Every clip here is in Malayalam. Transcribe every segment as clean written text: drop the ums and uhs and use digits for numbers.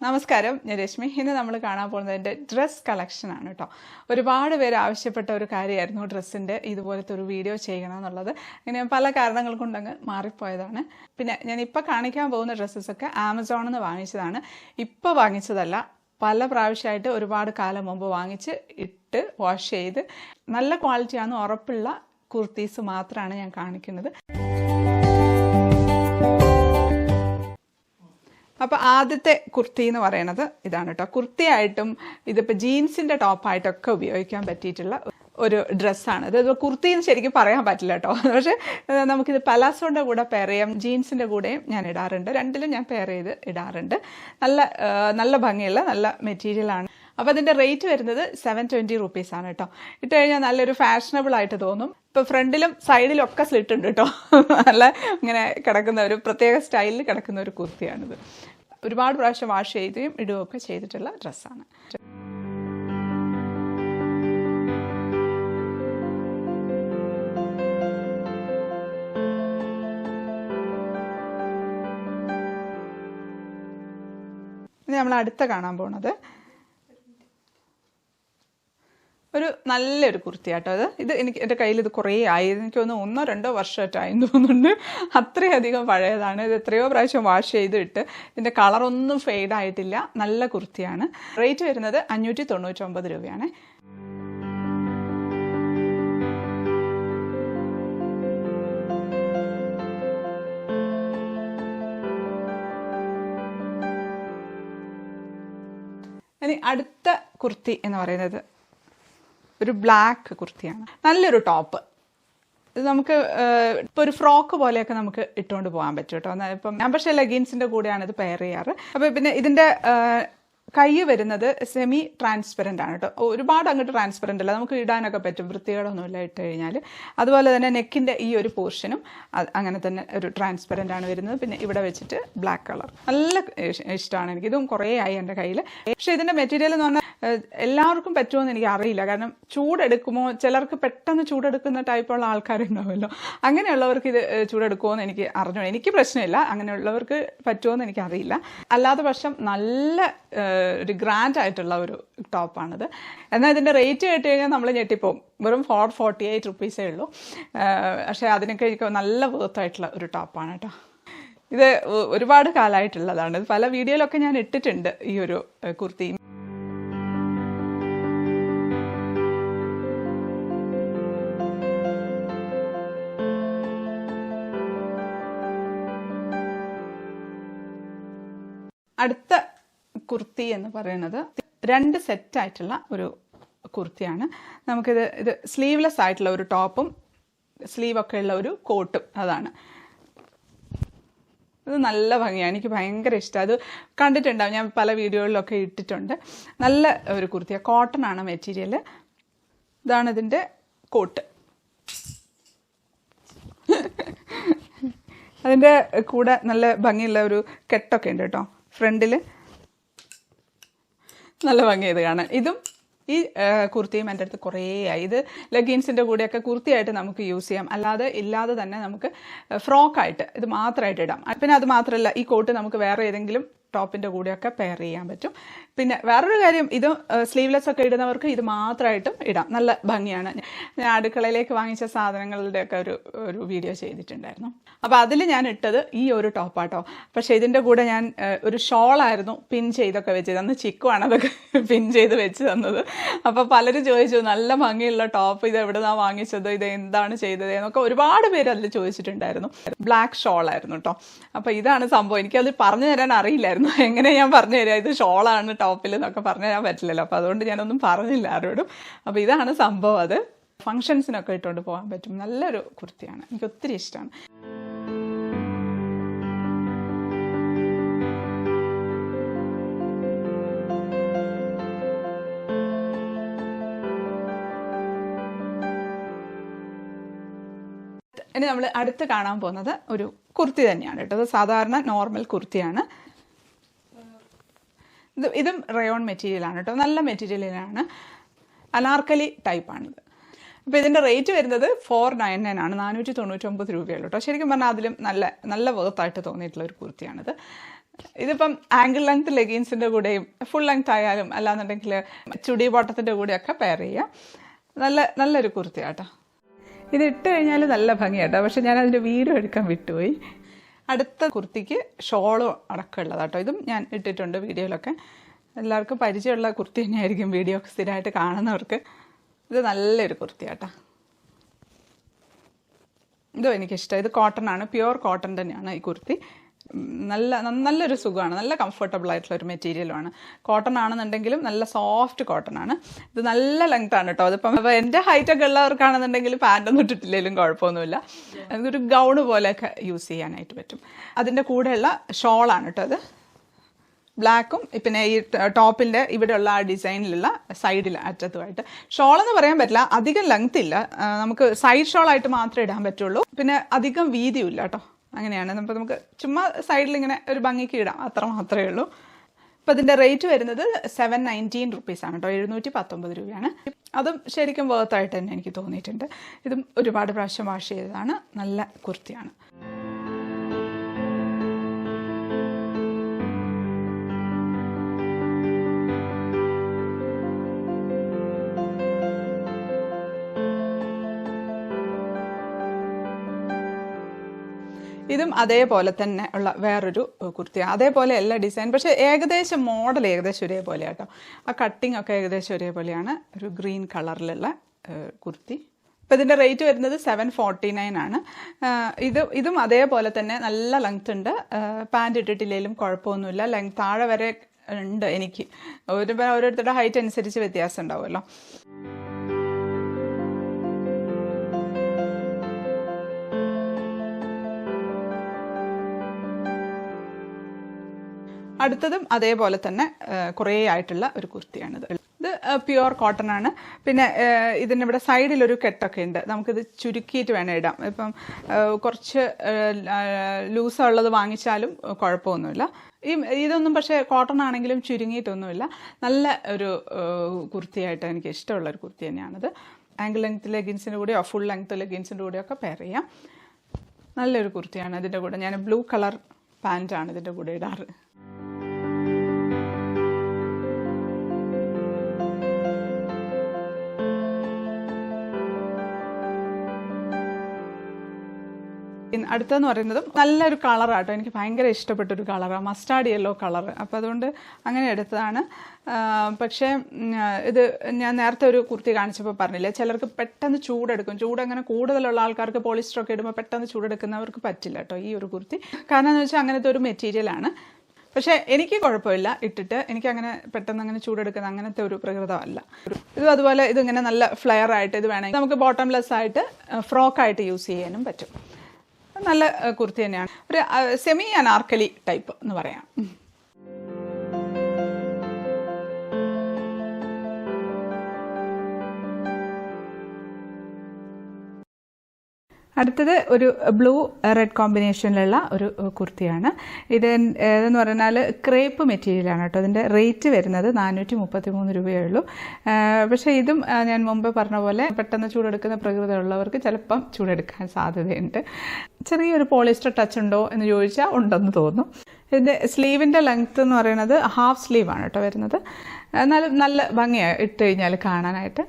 നമസ്കാരം, ഞാൻ രശ്മി. ഇന്ന് നമ്മൾ കാണാൻ പോകുന്നതിൻ്റെ ഡ്രസ് കളക്ഷൻ ആണ് കേട്ടോ. ഒരുപാട് പേര് ആവശ്യപ്പെട്ട ഒരു കാര്യമായിരുന്നു ഡ്രസ്സിൻ്റെ ഇതുപോലത്തെ ഒരു വീഡിയോ ചെയ്യണം എന്നുള്ളത്. ഇങ്ങനെ പല കാരണങ്ങൾ കൊണ്ടങ്ങ് മാറിപ്പോയതാണ്. പിന്നെ ഞാൻ ഇപ്പോൾ കാണിക്കാൻ പോകുന്ന ഡ്രസ്സസൊക്കെ ആമസോണിൽ നിന്ന് വാങ്ങിച്ചതാണ്. ഇപ്പോൾ വാങ്ങിച്ചതല്ല, പല പ്രാവശ്യമായിട്ട് ഒരുപാട് കാലം മുമ്പ് വാങ്ങിച്ച് ഇട്ട് വാഷ് ചെയ്ത് നല്ല ക്വാളിറ്റിയാണെന്ന് ഉറപ്പുള്ള കുർത്തീസ് മാത്രമാണ് ഞാൻ കാണിക്കുന്നത്. അപ്പോൾ ആദ്യത്തെ കുർത്തി എന്ന് പറയുന്നത് ഇതാണ് കേട്ടോ. കുർത്തിയായിട്ടും ഇതിപ്പോൾ ജീൻസിൻ്റെ ടോപ്പായിട്ടൊക്കെ ഉപയോഗിക്കാൻ പറ്റിയിട്ടുള്ള ഒരു ഡ്രസ്സാണ് ഇത്. കുർത്തി എന്ന് ശരിക്കും പറയാൻ പറ്റില്ല കേട്ടോ. പക്ഷേ നമുക്കിത് പലാസോൻ്റെ കൂടെ പെയർ ചെയ്യാം, ജീൻസിൻ്റെ കൂടെയും ഞാൻ ഇടാറുണ്ട്. രണ്ടിലും ഞാൻ പെയർ ചെയ്ത് ഇടാറുണ്ട്. നല്ല ഭംഗിയുള്ള നല്ല മെറ്റീരിയലാണ്. അപ്പോൾ അതിൻ്റെ റേറ്റ് വരുന്നത് 720 റുപ്പീസാണ് കേട്ടോ. ഇട്ട് കഴിഞ്ഞാൽ നല്ലൊരു ഫാഷനബിൾ ആയിട്ട് തോന്നും. ഇപ്പോൾ ഫ്രണ്ടിലും സൈഡിലും ഒക്കെ സ്ലിറ്റ് ഉണ്ട് കേട്ടോ. നല്ല ഇങ്ങനെ കിടക്കുന്ന ഒരു പ്രത്യേക സ്റ്റൈലിൽ കിടക്കുന്ന ഒരു കുർത്തിയാണിത്. ഒരുപാട് പ്രാവശ്യം വാഷ് ചെയ്യുകയും ഇടുകയൊക്കെ ചെയ്തിട്ടുള്ള ഡ്രസ്സാണ്. ഇനി നമ്മൾ അടുത്ത കാണാൻ പോകുന്നത് ഒരു നല്ലൊരു കുർത്തിയാട്ടോ. ഇത് എൻ്റെ കയ്യിൽ ഇത് കുറേ ആയി. എനിക്ക് തോന്നുന്നു 1-2 വർഷമായിട്ടായെന്ന് തോന്നുന്നുണ്ട്. അത്രയധികം പഴയതാണ്. ഇത് എത്രയോ പ്രാവശ്യം വാഷ് ചെയ്തിട്ട് ഇതിൻ്റെ കളറൊന്നും ഫെയ്ഡ് ആയിട്ടില്ല. നല്ല കുർത്തിയാണ്. റേറ്റ് വരുന്നത് 599 രൂപയാണ്. ഇനി അടുത്ത കുർത്തി എന്ന് പറയുന്നത് ഒരു ബ്ലാക്ക് കുർത്തിയാണ്. നല്ലൊരു ടോപ്പ്. ഇത് നമുക്ക് ഇപ്പോൾ ഒരു ഫ്രോക്ക് പോലെയൊക്കെ നമുക്ക് ഇട്ടുകൊണ്ട് പോകാൻ പറ്റും കേട്ടോ. ഇപ്പം ഞാൻ പക്ഷേ ലെഗിൻസിൻ്റെ കൂടെയാണ് ഇത് പെയർ ചെയ്യാറ്. അപ്പോൾ പിന്നെ ഇതിൻ്റെ കൈ വരുന്നത് സെമി ട്രാൻസ്പെറൻ്റ് ആണ് കേട്ടോ. ഒരുപാട് അങ്ങോട്ട് ട്രാൻസ്പെറൻ്റ് അല്ല, നമുക്ക് ഇടാനൊക്കെ പറ്റും, വൃത്തികേടൊന്നുമില്ല ഇട്ട് കഴിഞ്ഞാൽ. അതുപോലെ തന്നെ നെക്കിൻ്റെ ഈ ഒരു പോർഷനും അങ്ങനെ തന്നെ ഒരു ട്രാൻസ്പെറൻ്റ് ആണ് വരുന്നത്. പിന്നെ ഇവിടെ വെച്ചിട്ട് ബ്ലാക്ക് കളർ നല്ല ഇഷ്ടമാണ് എനിക്ക്. ഇതും കുറേ ആയി എൻ്റെ കയ്യിൽ. പക്ഷേ ഇതിൻ്റെ മെറ്റീരിയൽ എന്ന് പറഞ്ഞാൽ എല്ലാവർക്കും പറ്റുമെന്ന് എനിക്ക് അറിയില്ല. കാരണം ചൂടെടുക്കുമോ, ചിലർക്ക് പെട്ടെന്ന് ചൂടെടുക്കുന്ന ടൈപ്പുള്ള ആൾക്കാരുണ്ടാവുമല്ലോ, അങ്ങനെയുള്ളവർക്ക് ഇത് ചൂടെടുക്കുമോ എന്ന് എനിക്ക് അറിഞ്ഞു. എനിക്ക് പ്രശ്നമില്ല, അങ്ങനെയുള്ളവർക്ക് പറ്റുമോ എന്ന് എനിക്ക് അറിയില്ല. അല്ലാത്ത പക്ഷം നല്ല ഒരു ഗ്രാൻഡ് ആയിട്ടുള്ള ഒരു ടോപ്പാണിത്. എന്നാൽ ഇതിൻ്റെ റേറ്റ് കേട്ട് കഴിഞ്ഞാൽ നമ്മൾ ഞെട്ടിപ്പോവും. വെറും 448 റുപ്പീസേ ഉള്ളൂ. പക്ഷേ അതിനൊക്കെ എനിക്ക് നല്ല വേർത്തായിട്ടുള്ള ഒരു ടോപ്പാണ് കേട്ടോ. ഇത് ഒരുപാട് കാലമായിട്ടുള്ളതാണ്. ഇത് പല വീഡിയോയിലൊക്കെ ഞാൻ ഇട്ടിട്ടുണ്ട് ഈ ഒരു കുർത്തി. അടുത്ത കുർത്തി എന്ന് പറയുന്നത് 2 സെറ്റായിട്ടുള്ള ഒരു കുർത്തിയാണ്. ഇത് സ്ലീവ്ലെസ് ആയിട്ടുള്ള ഒരു ടോപ്പും സ്ലീവൊക്കെ ഉള്ള ഒരു കോട്ടും അതാണ്. ഇത് നല്ല ഭംഗിയാണ്, എനിക്ക് ഭയങ്കര ഇഷ്ടമാണ്. അത് കണ്ടിട്ടുണ്ടാവും, ഞാൻ പല വീഡിയോകളിലൊക്കെ ഇട്ടിട്ടുണ്ട്. നല്ല ഒരു കുർത്തിയാണ്. കോട്ടൺ ആണ് മെറ്റീരിയൽ. ഇതാണ് ഇതിൻ്റെ കോട്ട്. അതിൻ്റെ കൂടെ നല്ല ഭംഗിയുള്ള ഒരു കെട്ടൊക്കെ ഉണ്ട് കേട്ടോ ഫ്രണ്ടിൽ. നല്ല ഭംഗിയത് കാണാൻ. ഇതും ഈ കുർത്തിയും എൻ്റെ അടുത്ത് കുറേ ആയി. ഇത് ലെഗിൻസിൻ്റെ കൂടെയൊക്കെ കുർത്തിയായിട്ട് നമുക്ക് യൂസ് ചെയ്യാം. ഇല്ലാതെ തന്നെ നമുക്ക് ഫ്രോക്കായിട്ട് ഇത് മാത്രമായിട്ട് ഇടാം. പിന്നെ അത് മാത്രമല്ല, ഈ കോട്ട് നമുക്ക് വേറെ ഏതെങ്കിലും ടോപ്പിൻ്റെ കൂടെയൊക്കെ പെയർ ചെയ്യാൻ പറ്റും. പിന്നെ വേറൊരു കാര്യം, ഇത് സ്ലീവ്ലെസ് ഒക്കെ ഇടുന്നവർക്ക് ഇത് മാത്രമായിട്ടും ഇടാം. നല്ല ഭംഗിയാണ്. ഞാൻ അടുക്കളയിലേക്ക് വാങ്ങിച്ച സാധനങ്ങളുടെയൊക്കെ ഒരു വീഡിയോ ചെയ്തിട്ടുണ്ടായിരുന്നു. അപ്പോൾ അതിൽ ഞാൻ ഇട്ടത് ഈ ഒരു ടോപ്പാട്ടോ. പക്ഷേ ഇതിൻ്റെ കൂടെ ഞാൻ ഒരു ഷോളായിരുന്നു പിൻ ചെയ്തൊക്കെ വെച്ചത്. അന്ന് ചിക്കുവാണ് അതൊക്കെ പിൻ ചെയ്ത് വെച്ച് തന്നത്. അപ്പോൾ പലരും ചോദിച്ചു, നല്ല ഭംഗിയുള്ള ടോപ്പ് ഇത് എവിടെ നിന്നാണ് വാങ്ങിച്ചത്, ഇത് എന്താണ് ചെയ്തത് എന്നൊക്കെ ഒരുപാട് പേര് അതിൽ ചോദിച്ചിട്ടുണ്ടായിരുന്നു. ബ്ലാക്ക് ഷോളായിരുന്നു കേട്ടോ. അപ്പോൾ ഇതാണ് സംഭവം. എനിക്കത് പറഞ്ഞു തരാൻ അറിയില്ലായിരുന്നു. എങ്ങനെ ഞാൻ പറഞ്ഞു തരാം, ഇത് ഷോളാണ് ടോപ്പിൽ എന്നൊക്കെ പറഞ്ഞു തരാൻ പറ്റില്ലല്ലോ. അപ്പോൾ അതുകൊണ്ട് ഞാനൊന്നും പറഞ്ഞില്ല ആരോടും. അപ്പോൾ ഇതാണ് സംഭവം. അത് ഫങ്ഷൻസിനൊക്കെ ഇട്ടുകൊണ്ട് പോകാൻ പറ്റും. നല്ലൊരു കുർത്തിയാണ്, എനിക്ക് ഒത്തിരി ഇഷ്ടമാണ്. ഇനി നമ്മൾ അടുത്ത് കാണാൻ പോകുന്നത് ഒരു കുർത്തി തന്നെയാണ് കേട്ടോ. അത് സാധാരണ നോർമൽ കുർത്തിയാണ്. ഇതും റയോൺ മെറ്റീരിയലാണ് കേട്ടോ. നല്ല മെറ്റീരിയലാണ്. അനാർക്കലി ടൈപ്പാണിത്. അപ്പോൾ ഇതിൻ്റെ റേറ്റ് വരുന്നത് 499 ആണ്. 499 രൂപയുള്ളൂ കേട്ടോ. ശരിക്കും പറഞ്ഞാൽ അതിലും നല്ല വേർത്തായിട്ട് തോന്നിയിട്ടുള്ള ഒരു കുർത്തിയാണിത്. ഇതിപ്പം ആംഗിൾ ലെങ്ത് ലെഗിൻസിൻ്റെ കൂടെയും ഫുൾ ലെങ്ത് ആയാലും അല്ലാന്നുണ്ടെങ്കിൽ ചുടി ബോട്ടത്തിൻ്റെ കൂടെയൊക്കെ പെയർ ചെയ്യാം. നല്ലൊരു കുർത്തിയാട്ടോ. ഇത് ഇട്ട് കഴിഞ്ഞാൽ നല്ല ഭംഗിയാട്ടോ. പക്ഷെ ഞാൻ അതിൻ്റെ വീഡിയോ എടുക്കാൻ വിട്ടുപോയി. അടുത്ത കുർത്തിക്ക് ഷോളും അടക്കമുള്ളതാട്ടോ. ഇതും ഞാൻ ഇട്ടിട്ടുണ്ട് വീഡിയോയിലൊക്കെ. എല്ലാവർക്കും പരിചയമുള്ള കുർത്തി തന്നെയായിരിക്കും വീഡിയോ സ്ഥിരമായിട്ട് കാണുന്നവർക്ക്. ഇത് നല്ലൊരു കുർത്തിയാട്ടോ. ഇതും എനിക്കിഷ്ടം. ഇത് കോട്ടൺ ആണ്, പ്യുവർ കോട്ടൺ തന്നെയാണ് ഈ കുർത്തി. നല്ലൊരു സുഖമാണ്, നല്ല കംഫർട്ടബിൾ ആയിട്ടുള്ള ഒരു മെറ്റീരിയലുമാണ്. കോട്ടൺ ആണെന്നുണ്ടെങ്കിലും നല്ല സോഫ്റ്റ് കോട്ടൺ ആണ്. ഇത് നല്ല ലെങ്ത് ആണ് കേട്ടോ. അതിപ്പം എൻ്റെ ഹൈറ്റൊക്കെ ഉള്ളവർക്കാണെന്നുണ്ടെങ്കിൽ പാൻറ്റൊന്നും ഇട്ടിട്ടില്ലെങ്കിലും കുഴപ്പമൊന്നുമില്ല. അതൊരു ഗൗണ് പോലെയൊക്കെ യൂസ് ചെയ്യാനായിട്ട് പറ്റും. അതിൻ്റെ കൂടെയുള്ള ഷോളാണ് കേട്ടോ. അത് ബ്ലാക്കും പിന്നെ ഈ ടോപ്പിൻ്റെ ഇവിടെയുള്ള ആ ഡിസൈനിലുള്ള സൈഡിൽ അറ്റത്തുമായിട്ട്. ഷോളെന്ന് പറയാൻ പറ്റില്ല, അധികം ലെങ്ത് ഇല്ല. നമുക്ക് സൈഡ് ഷോളായിട്ട് മാത്രമേ ഇടാൻ പറ്റുള്ളൂ. പിന്നെ അധികം വീതിയും കേട്ടോ. അങ്ങനെയാണ്. നമുക്ക് ചുമ്മാ സൈഡിൽ ഇങ്ങനെ ഒരു ഭംഗിക്ക് ഇടാം, അത്ര മാത്രമേ ഉള്ളൂ. അപ്പോൾ ഇതിൻ്റെ റേറ്റ് വരുന്നത് 719 റുപ്പീസാണ് കേട്ടോ. 719 രൂപയാണ്. അതും ശരിക്കും വേർത്തായിട്ട് തന്നെ എനിക്ക് തോന്നിയിട്ടുണ്ട്. ഇതും ഒരുപാട് പ്രാവശ്യം വാഷ് ചെയ്തതാണ്. നല്ല കുർത്തിയാണ്. ഇതും അതേപോലെ തന്നെ ഉള്ള വേറൊരു കുർത്തിയാണ്. അതേപോലെ എല്ലാ ഡിസൈൻ, പക്ഷേ ഏകദേശം മോഡൽ ഏകദേശം ഒരേപോലെ കേട്ടോ. ആ കട്ടിങ് ഒക്കെ ഏകദേശം ഒരേപോലെയാണ്. ഒരു ഗ്രീൻ കളറിലുള്ള കുർത്തി. അപ്പോൾ ഇതിൻ്റെ റേറ്റ് വരുന്നത് 749 ആണ്. ഇതും അതേപോലെ തന്നെ നല്ല ലെങ്ത് ഉണ്ട്. പാൻറ് ഇട്ടിട്ടില്ലെങ്കിലും കുഴപ്പമൊന്നുമില്ല. ലെങ്ത് താഴെ വരെ ഉണ്ട്. എനിക്ക് ഓരോരുത്തരുടെ ഹൈറ്റ് അനുസരിച്ച് വ്യത്യാസം ഉണ്ടാവുമല്ലോ. അടുത്തതും അതേപോലെ തന്നെ കുറേ ആയിട്ടുള്ള ഒരു കുർത്തിയാണിത്. ഇത് പ്യുവർ കോട്ടൺ ആണ്. പിന്നെ ഇതിൻ്റെ ഇവിടെ സൈഡിലൊരു കെട്ടൊക്കെ ഉണ്ട്. നമുക്കിത് ചുരുക്കിയിട്ട് വേണം ഇടാം. ഇപ്പം കുറച്ച് ലൂസുള്ളത് വാങ്ങിച്ചാലും കുഴപ്പമൊന്നുമില്ല. ഇതൊന്നും പക്ഷേ കോട്ടൺ ആണെങ്കിലും ചുരുങ്ങിയിട്ടൊന്നുമില്ല. നല്ല ഒരു കുർത്തിയായിട്ട് എനിക്ക് ഇഷ്ടമുള്ളൊരു കുർത്തി തന്നെയാണിത്. ആംഗിൾ ലെങ്ത് ലെഗിൻസിൻ്റെ കൂടെയോ ഫുൾ ലെങ്ത് ലെഗിൻസിൻ്റെ കൂടെയോ ഒക്കെ പെയർ ചെയ്യാം. നല്ലൊരു കുർത്തിയാണ്. ഇതിൻ്റെ കൂടെ ഞാൻ ബ്ലൂ കളർ പാൻറ്റാണ് ഇതിൻ്റെ കൂടെ ഇടാറ്. അടുത്തതെന്ന് പറയുന്നതും നല്ലൊരു കളറാട്ടോ. എനിക്ക് ഭയങ്കര ഇഷ്ടപ്പെട്ടൊരു കളറാണ്, മസ്റ്റാർഡ് യെല്ലോ കളർ. അപ്പോൾ അതുകൊണ്ട് അങ്ങനെ എടുത്തതാണ്. പക്ഷേ ഇത് ഞാൻ നേരത്തെ ഒരു കുർത്തി കാണിച്ചപ്പോൾ പറഞ്ഞില്ലേ, ചിലർക്ക് പെട്ടെന്ന് ചൂടെടുക്കും. ചൂടങ്ങനെ കൂടുതലുള്ള ആൾക്കാർക്ക് പോളിസ്റ്ററൊക്കെ ഇടുമ്പോൾ പെട്ടെന്ന് ചൂടെടുക്കുന്നവർക്ക് പറ്റില്ല കേട്ടോ ഈ ഒരു കുർത്തി. കാരണം എന്ന് വെച്ചാൽ അങ്ങനത്തെ ഒരു മെറ്റീരിയലാണ്. പക്ഷേ എനിക്ക് കുഴപ്പമില്ല ഇട്ടിട്ട്. എനിക്കങ്ങനെ പെട്ടെന്ന് അങ്ങനെ ചൂടെടുക്കുന്ന അങ്ങനത്തെ ഒരു പ്രകൃതമല്ല. ഇതും അതുപോലെ ഇതിങ്ങനെ നല്ല ഫ്ലെയർ ആയിട്ട് ഇത് വേണമെങ്കിൽ നമുക്ക് ബോട്ടംലെസ് ആയിട്ട് ഫ്രോക്കായിട്ട് യൂസ് ചെയ്യാനും പറ്റും. നല്ല കുർത്തി തന്നെയാണ്. ഒരു സെമി അനാർക്കലി ടൈപ്പ് എന്ന് പറയാം. അടുത്തത് ഒരു ബ്ലൂ റെഡ് കോമ്പിനേഷനിലുള്ള ഒരു കുർത്തിയാണ്. ഇതെന്ന് പറഞ്ഞാൽ ക്രേപ്പ് മെറ്റീരിയലാണ് കേട്ടോ. ഇതിൻ്റെ റേറ്റ് വരുന്നത് 433 രൂപയേ ഉള്ളൂ. പക്ഷേ ഇതും ഞാൻ മുമ്പ് പറഞ്ഞ പോലെ പെട്ടെന്ന് ചൂടെടുക്കുന്ന പ്രകൃതമുള്ളവർക്ക് ചിലപ്പം ചൂടെടുക്കാൻ സാധ്യതയുണ്ട്. ചെറിയൊരു പോളിസ്റ്റർ ടച്ച് ഉണ്ടോ എന്ന് ചോദിച്ചാൽ ഉണ്ടെന്ന് തോന്നുന്നു. ഇതിൻ്റെ സ്ലീവിൻ്റെ ലെങ്ത്ത് എന്ന് പറയുന്നത് ഹാഫ് സ്ലീവാണ് കേട്ടോ വരുന്നത്. എന്നാലും നല്ല ഭംഗിയാണ് ഇട്ട് കഴിഞ്ഞാൽ കാണാനായിട്ട്.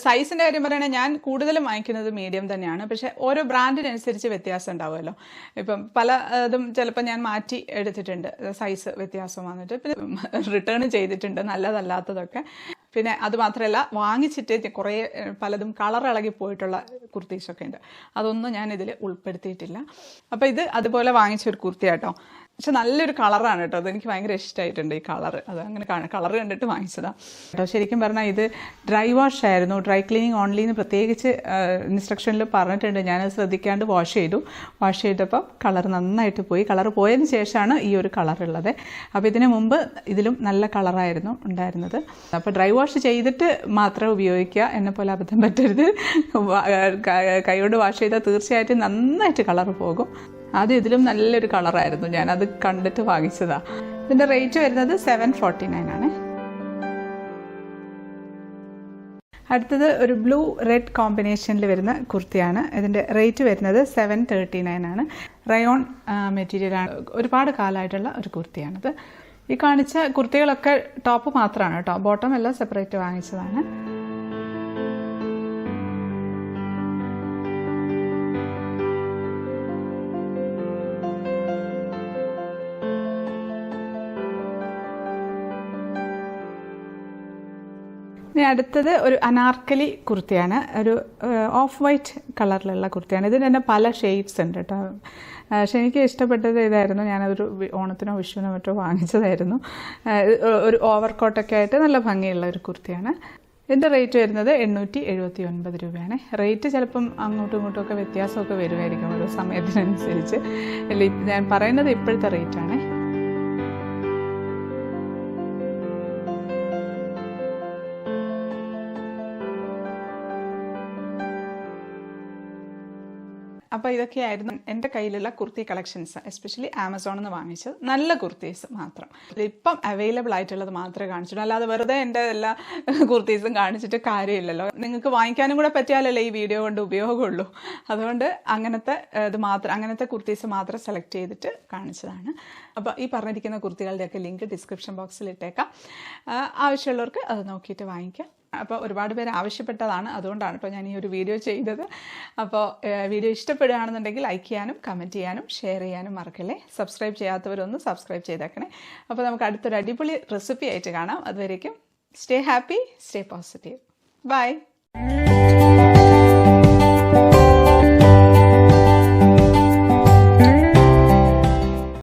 സൈസിൻ്റെ കാര്യം പറയുകയാണെങ്കിൽ ഞാൻ കൂടുതലും വാങ്ങിക്കുന്നത് മീഡിയം തന്നെയാണ്. പക്ഷേ ഓരോ ബ്രാൻഡിനനുസരിച്ച് വ്യത്യാസം ഉണ്ടാവുമല്ലോ. ഇപ്പം പലതും ചിലപ്പോൾ ഞാൻ മാറ്റി എടുത്തിട്ടുണ്ട്, സൈസ് വ്യത്യാസം വന്നിട്ട്. പിന്നെ റിട്ടേൺ ചെയ്തിട്ടുണ്ട് നല്ലതല്ലാത്തതൊക്കെ. പിന്നെ അതുമാത്രമല്ല, വാങ്ങിച്ചിട്ട് കുറേ പലതും കളർ ഇളകി പോയിട്ടുള്ള കുർത്തീസൊക്കെ ഉണ്ട്. അതൊന്നും ഞാൻ ഇതിൽ ഉൾപ്പെടുത്തിയിട്ടില്ല. അപ്പോൾ ഇത് അതുപോലെ വാങ്ങിച്ചൊരു കുർത്തിയാട്ടോ. പക്ഷെ നല്ലൊരു കളറാണ് കേട്ടോ. അതെനിക്ക് ഭയങ്കര ഇഷ്ടമായിട്ടുണ്ട് ഈ കളർ. അത് അങ്ങനെ കളർ കണ്ടിട്ട് വാങ്ങിച്ചതാണ് കേട്ടോ. ശരിക്കും പറഞ്ഞാൽ ഇത് ഡ്രൈ വാഷ് ആയിരുന്നു. ഡ്രൈ ക്ലീനിങ് ഓൺലി എന്ന് പ്രത്യേകിച്ച് ഇൻസ്ട്രക്ഷനിൽ പറഞ്ഞിട്ടുണ്ട്. ഞാനത് ശ്രദ്ധിക്കാണ്ട് വാഷ് ചെയ്തപ്പോൾ കളർ നന്നായിട്ട് പോയി. കളർ പോയതിന് ശേഷമാണ് ഈ ഒരു കളറുള്ളത്. അപ്പോൾ ഇതിന് മുമ്പ് ഇതിലും നല്ല കളറായിരുന്നു ഉണ്ടായിരുന്നത്. അപ്പോൾ ഡ്രൈ വാഷ് ചെയ്തിട്ട് മാത്രം ഉപയോഗിക്കുക. എന്നെപ്പോലെ അബദ്ധം പറ്റരുത്. കൈകൊണ്ട് വാഷ് ചെയ്താൽ തീർച്ചയായിട്ടും നന്നായിട്ട് കളർ പോകും. ആദ്യം ഇതിലും നല്ലൊരു കളറായിരുന്നു, ഞാനത് കണ്ടിട്ട് വാങ്ങിച്ചതാണ്. ഇതിൻ്റെ റേറ്റ് വരുന്നത് 749 ആണ്. അടുത്തത് ഒരു ബ്ലൂ റെഡ് കോമ്പിനേഷനിൽ വരുന്ന കുർത്തിയാണ്. ഇതിൻ്റെ റേറ്റ് വരുന്നത് 739 ആണ്. റയോൺ മെറ്റീരിയലാണ്. ഒരുപാട് കാലമായിട്ടുള്ള ഒരു കുർത്തിയാണിത്. ഈ കാണിച്ച കുർത്തികളൊക്കെ ടോപ്പ് മാത്രമാണ് കേട്ടോ, ബോട്ടം എല്ലാം സെപ്പറേറ്റ് വാങ്ങിച്ചതാണ്. ഇനി അടുത്തത് ഒരു അനാർക്കലി കുർത്തിയാണ്. ഒരു ഓഫ് വൈറ്റ് കളറിലുള്ള കുർത്തിയാണ്. ഇതിന് തന്നെ പല ഷെയ്ഡ്സ് ഉണ്ട് കേട്ടോ. പക്ഷെ എനിക്ക് ഇഷ്ടപ്പെട്ടത് ഇതായിരുന്നു. ഞാനതൊരു ഓണത്തിനോ വിഷുവിനോ മറ്റോ വാങ്ങിച്ചതായിരുന്നു. ഒരു ഓവർകോട്ടൊക്കെ ആയിട്ട് നല്ല ഭംഗിയുള്ള ഒരു കുർത്തിയാണ്. ഇതിൻ്റെ റേറ്റ് വരുന്നത് 879 രൂപയാണ്. റേറ്റ് ചിലപ്പം അങ്ങോട്ടും ഇങ്ങോട്ടും ഒക്കെ വ്യത്യാസമൊക്കെ വരുമായിരിക്കും ഓരോ സമയത്തിനനുസരിച്ച്. ഞാൻ പറയുന്നത് ഇപ്പോഴത്തെ റേറ്റാണ്. അപ്പോൾ ഇതൊക്കെയായിരുന്നു എൻ്റെ കയ്യിലുള്ള കുർത്തി കളക്ഷൻസ്, എസ്പെഷ്യലി ആമസോണിൽ നിന്ന് വാങ്ങിച്ചത്. നല്ല കുർത്തീസ് മാത്രം, ഇപ്പം അവൈലബിൾ ആയിട്ടുള്ളത് മാത്രമേ കാണിച്ചിട്ടുള്ളൂ. അല്ലാതെ വെറുതെ എൻ്റെ എല്ലാ കുർത്തീസും കാണിച്ചിട്ട് കാര്യമില്ലല്ലോ. നിങ്ങൾക്ക് വാങ്ങിക്കാനും കൂടെ പറ്റിയാലല്ലേ ഈ വീഡിയോ കൊണ്ട് ഉപയോഗമുള്ളൂ. അതുകൊണ്ട് അങ്ങനത്തെ കുർത്തീസ് മാത്രം സെലക്ട് ചെയ്തിട്ട് കാണിച്ചതാണ്. അപ്പോൾ ഈ പറഞ്ഞിരിക്കുന്ന കുർത്തികളുടെയൊക്കെ ലിങ്ക് ഡിസ്ക്രിപ്ഷൻ ബോക്സിൽ ഇട്ടേക്കാം. ആവശ്യമുള്ളവർക്ക് അത് നോക്കിയിട്ട് വാങ്ങിക്കാം. അപ്പോൾ ഒരുപാട് പേര് ആവശ്യപ്പെട്ടതാണ്, അതുകൊണ്ടാണ് ഇപ്പോൾ ഞാൻ ഈ ഒരു വീഡിയോ ചെയ്തത്. അപ്പോൾ വീഡിയോ ഇഷ്ടപ്പെടുകയാണെന്നുണ്ടെങ്കിൽ ലൈക്ക് ചെയ്യാനും കമൻറ്റ് ചെയ്യാനും ഷെയർ ചെയ്യാനും മറക്കല്ലേ. സബ്സ്ക്രൈബ് ചെയ്യാത്തവരൊന്ന് സബ്സ്ക്രൈബ് ചെയ്തേക്കണേ. അപ്പോൾ നമുക്ക് അടുത്തൊരു അടിപൊളി റെസിപ്പി ആയിട്ട് കാണാം. അതുവരേക്കും stay happy, stay positive. By.